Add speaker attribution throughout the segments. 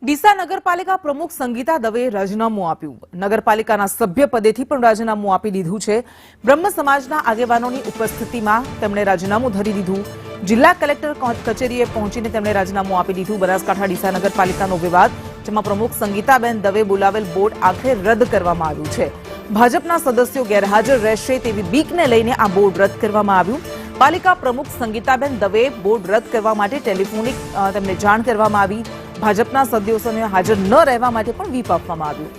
Speaker 1: ડીસા નગરપાલિકા પ્રમુખ સંગીતા દવેએ રાજીનામું આપ્યું. નગરપાલિકાના સભ્ય પદેથી પણ રાજીનામું આપી દીધું છે. બ્રહ્મ સમાજના આગેવાનોની ઉપસ્થિતિમાં તેમણે રાજીનામું ધરી દીધું. જિલ્લા કલેક્ટર કચેરીએ પહોંચીને તેમણે રાજીનામું આપી દીધું. બનાસકાંઠા ડીસા નગરપાલિકાનો વિવાદ, જેમાં પ્રમુખ સંગીતાબેન દવે બોલાવેલ બોર્ડ આખરે રદ કરવામાં આવ્યું છે. ભાજપના સદસ્યો ગેરહાજર રહેશે તેવી બીકને લઈને આ બોર્ડ રદ કરવામાં આવ્યું. પાલિકા પ્રમુખ સંગીતાબેન દવે બોર્ડ રદ કરવા માટે ટેલિફોનિક તેમને જાણ કરવામાં આવી. ભાજપના સદસ્યોને હાજર ન રહેવા માટે પણ વ્હીપ આપવામાં આવ્યું.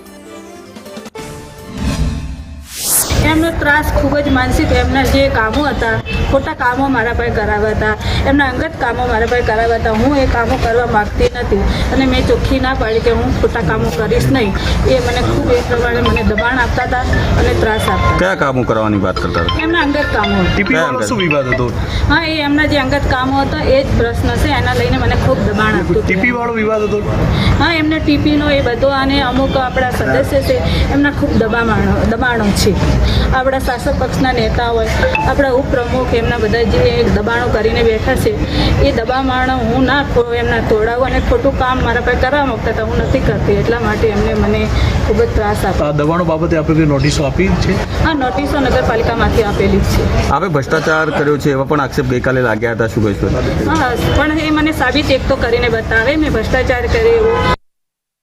Speaker 2: એમનો ત્રાસ ખૂબ જ માનસિક, એમના જે કામો હતા, ખોટા કામો મારા પાસે કરાવ્યા હતા, એમના અંગત કામો મારા પાસે કરાવ્યા હતા. હું એ કામો કરવા માગતી નથી અને મેં ચોખ્ખી ના પાડી કે હું ખોટા કામો કરીશ નહીં. એ મને ખૂબ એ પ્રમાણે મને દબાણ આપતા હતા અને ત્રાસ આપતા.
Speaker 3: કયા કામો કરવાની વાત કરતા હતા?
Speaker 2: એમના અંગત કામો.
Speaker 3: ટીપી વાળો શું વિવાદ હતો?
Speaker 2: હા, એ એમના જે અંગત કામો હતા એ જ પ્રશ્ન છે, એના લઈને મને ખૂબ દબાણ આપતું.
Speaker 3: ટીપી વાળો વિવાદ હતો?
Speaker 2: હા, એમને ટીપીનો એ બધો અને અમુક આપણા સદસ્ય છે એમના ખૂબ દબાણો છે. આપણા શાસક પક્ષના નેતા હોય, આપણા ઉપપ્રમુખ, એમના બધા જે દબાણો કરીને બેઠા છે એ દબાણો હું ના એમના તોડાવું અને ખોટું કામ મારા પાસે કરવા માંગતા હતા, હું નથી કરતી. એટલા માટે એમને મને ખૂબ જ ત્રાસ આપ્યો.
Speaker 3: દબાણો બાબતે આપણે કોઈ નોટિસો આપી છે?
Speaker 2: હા, નોટિસો નગરપાલિકામાંથી આપેલી જ છે.
Speaker 3: આપણે ભ્રષ્ટાચાર કર્યો છે એવા પણ આક્ષેપ ગઈકાલે લાગ્યા હતા, શું કહીશું?
Speaker 2: હા, પણ એ મને સાબિત એક તો કરીને બતાવે મેં ભ્રષ્ટાચાર કર્યો એવું.